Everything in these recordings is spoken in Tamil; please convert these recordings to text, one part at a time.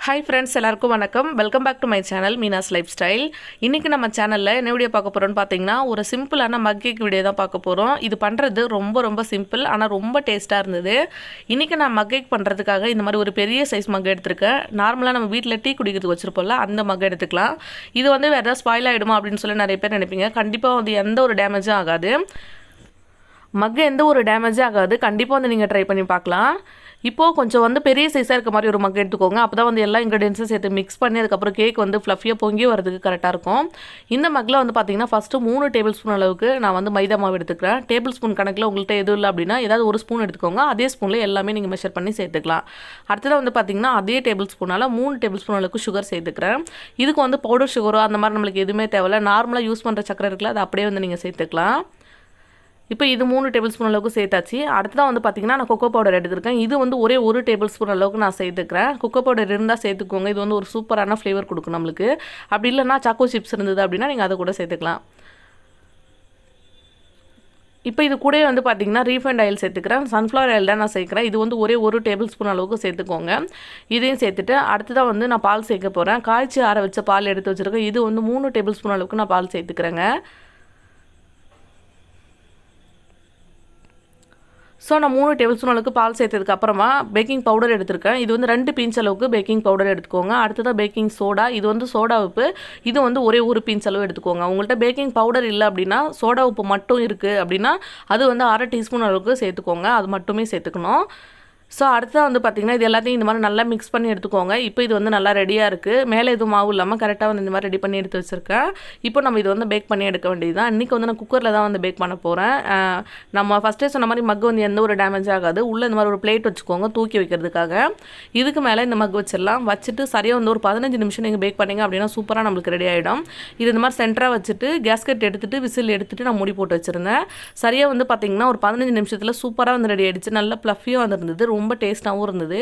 Hi friends, எல்லாருக்கும் வணக்கம். Welcome back to my channel Meena's lifestyle. இன்னைக்கு நம்ம சேனல்ல என்ன வீடியோ பார்க்க போறோம்னு பாத்தீங்கன்னா ஒரு சிம்பிளான மக் கேக் வீடியோ தான் பார்க்க போறோம். இது பண்றது ரொம்ப சிம்பிள் ஆனா ரொம்ப டேஸ்டா இருந்தது. இன்னைக்கு நான் மக் கேக் பண்றதுக்காக இந்த மாதிரி ஒரு பெரிய சைஸ் மக் எடுத்துர்க்கேன். நார்மலா நம்ம வீட்ல டீ குடிக்கிறதுக்கு வச்சிருப்போம்ல அந்த மக் எடுத்துக்கலாம். இது வந்து வேற ஏதாவது ஸ்பாயில் ஆயிடுமா அப்படினு சொல்லி நிறைய பேர் நினைப்பீங்க. கண்டிப்பா வந்து எந்த ஒரு டேமேஜும் ஆகாது. மக் எந்த ஒரு டேமேஜும் ஆகாது. கண்டிப்பா வந்து நீங்க ட்ரை பண்ணி பார்க்கலாம். இப்போ கொஞ்சம் வந்து பெரிய சைஸா இருக்க மாதிரி ஒரு மக் எடுத்துக்கோங்க. அப்பதான் வந்து எல்லா இன்கிரிடியன்ட்ஸும் சேர்த்து மிக்ஸ் பண்ணி அதுக்கு அப்புறம் கேக் வந்து ஃப்ளஃபியா பொங்கி வரதுக்கு கரெக்ட்டா இருக்கும். இந்த மக்ல வந்து பாத்தீங்கன்னா ஃபர்ஸ்ட் 3 டேபிள் ஸ்பூன் அளவுக்கு நான் வந்து மைதா மாவு எடுத்துக்கிறேன். டேபிள் ஸ்பூன் கணக்குல உங்கள்ட்ட எதுவும் இல்ல அப்படினா ஏதாவது ஒரு ஸ்பூன் எடுத்துக்கோங்க. அதே ஸ்பூன்ல எல்லாமே நீங்க மெஷர் பண்ணி சேர்த்துக்கலாம். அடுத்தது வந்து பாத்தீங்கன்னா அதே டேபிள் ஸ்பூனால 3 டேபிள் ஸ்பூன் அளவுக்கு சுகர் சேர்த்துக்கிறேன். இதுக்கு வந்து பவுடர் சுகரோ அந்த மாதிரி நமக்கு எதுவுமே தேவையில்ல. நார்மலா யூஸ் பண்ற சக்கரை இருக்குல அது அப்படியே வந்து நீங்க சேர்த்துக்கலாம். இப்போ இது 3 டேபிள் ஸ்பூன் அளவுக்கு சேர்த்தாச்சு. அடுத்ததான் வந்து பாத்தீங்கன்னா நான் கொக்கோ பவுடர் எடுத்துர்க்கேன். இது வந்து ஒரே 1 டேபிள் ஸ்பூன் அளவுக்கு நான் சேர்த்துக்கிறேன். கொக்கோ பவுடர் இருந்தா சேர்த்துக்கோங்க. இது வந்து ஒரு சூப்பரான ஃப்ளேவர் கொடுக்கும் நமக்கு. அப்படி இல்லனா சாக்கோ சிப்ஸ் இருந்தது அப்படினா நீங்க அத கூட சேர்த்துக்கலாம். இப்போ இது கூடவே வந்து பாத்தீங்கன்னா ரீஃபைண்ட் ஆயில் சேர்த்துக்கிறேன். சன்ஃப்ளவர் ஆயில் தான் நான் சேர்க்கிறேன். இது வந்து ஒரே 1 டேபிள் ஸ்பூன் அளவுக்கு சேர்த்துக்கோங்க. இதையும் சேர்த்துட்டு அடுத்ததா வந்து நான் பால் சேர்க்க போறேன். காய்ச்சி ஆற வச்ச பால் எடுத்து வச்சிருக்கேன். இது வந்து 3 டேபிள் ஸ்பூன் அளவுக்கு நான் பால் சேர்த்துக்கிறேங்க. ஸோ நான் 3 டேபிள் ஸ்பூன் அளவுக்கு பால் சேர்த்ததுக்கு அப்புறமா பேக்கிங் பவுடர் எடுத்துருக்கேன். இது வந்து 2 பிஞ்ச் அளவுக்கு பேக்கிங் பவுடர் எடுத்துக்கோங்க. அடுத்ததான் பேக்கிங் சோடா. இது வந்து சோடா உப்பு. இது வந்து ஒரே 1 பிஞ்ச் அளவு எடுத்துக்கோங்க. உங்கள்கிட்ட பேக்கிங் பவுடர் இல்லை அப்படின்னா சோடா உப்பு மட்டும் இருக்குது அப்படின்னா அது வந்து 1/2 டீஸ்பூன் அளவுக்கு சேர்த்துக்கோங்க. அது மட்டுமே சேர்த்துக்கணும். ஸோ அடுத்ததாக வந்து பார்த்திங்கன்னா இது எல்லாத்தையும் இந்த மாதிரி நல்லா மிக்ஸ் பண்ணி எடுத்துக்கோங்க. இப்போ இது வந்து நல்லா ரெடியாக இருக்குது. மேலே எதுவும் மாவு இல்லாமல் கரெக்டாக வந்து இந்த மாதிரி ரெடி பண்ணி எடுத்து வச்சுருக்கேன். இப்போ நம்ம இது வந்து பேக் பண்ணி எடுக்க வேண்டியது தான். இன்றைக்கி வந்து நான் குக்கரில் தான் வந்து பேக் பண்ண போகிறேன். நம்ம ஃபஸ்ட்டே சொன்ன மாதிரி மக் வந்து எந்த ஒரு டேமேஜ் ஆகாது. உள்ளே இந்த மாதிரி ஒரு பிளேட் வச்சுக்கோங்க தூக்கி வைக்கிறதுக்காக. இதுக்கு மேலே இந்த மக் வச்சிடலாம். வச்சுட்டு சரியாக வந்து ஒரு 15 நிமிஷம் நீங்கள் பேக் பண்ணிங்க அப்படின்னா சூப்பராக நம்மளுக்கு ரெடி ஆகிடும். இது இந்த மாதிரி சென்டராக வச்சுட்டு கேஸ்கெட் எடுத்துகிட்டு விசில் எடுத்துகிட்டு நான் மூடி போட்டு வச்சுருந்தேன். சரியாக வந்து பார்த்திங்கன்னா ஒரு 15 நிமிஷத்தில் சூப்பராக வந்து ரெடி ஆகிடுச்சு. நல்லா ப்ளஃபியாக வந்துருந்தது. ரொம்ப டேஸ்ட்டாகவும் இருந்தது.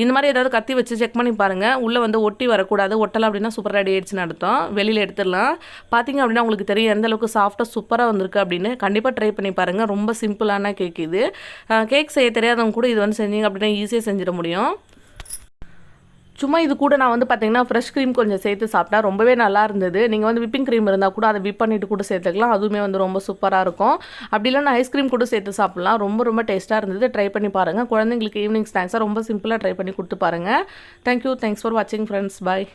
இந்த மாதிரி ஏதாவது கத்தி வச்சு செக் பண்ணி பாருங்கள். உள்ளே வந்து ஒட்டி வரக்கூடாது. ஒட்டலாம் அப்படின்னா சூப்பராக ரெடி ஆயிடுச்சுன்னு அர்த்தம். வெளியில் எடுத்துடலாம். பார்த்தீங்க அப்படின்னா உங்களுக்கு தெரியும் எந்த அளவுக்கு சாஃப்டாக சூப்பராக வந்திருக்கு அப்படின்னு. கண்டிப்பாக ட்ரை பண்ணி பாருங்கள். ரொம்ப சிம்பிளான கேக் இது. கேக் செய்ய தெரியாதவங்க கூட இது வந்து செஞ்சீங்க அப்படின்னா ஈஸியாக செஞ்சிட முடியும். சும்மா இது கூட நான் வந்து பார்த்தீங்கன்னா ஃப்ரெஷ் க்ரீம் கொஞ்சம் சேர்த்து சாப்பிட்டா ரொம்பவே நல்லா இருந்தது. நீங்கள் வந்து விப்பிங் க்ரீம் இருந்தால் கூட அதை விப் பண்ணிவிட்டு கூட சேர்த்துக்கலாம். அதுவுமே வந்து ரொம்ப சூப்பராக இருக்கும். அப்படி இல்லைனா ஐஸ்கிரீம் கூட சேர்த்து சாப்பிட்லாம். ரொம்ப டேஸ்ட்டாக இருந்தது. ட்ரை பண்ணி பாருங்கள். குழந்தைங்களுக்கு ஈவினிங் ஸ்நாக்ஸாக ரொம்ப சிம்பிளாக ட்ரை பண்ணி கொடுத்து பாருங்கள். தேங்க்யூ. தேங்க்ஸ் ஃபார் வாட்சிங் ஃப்ரெண்ட்ஸ். பாய்.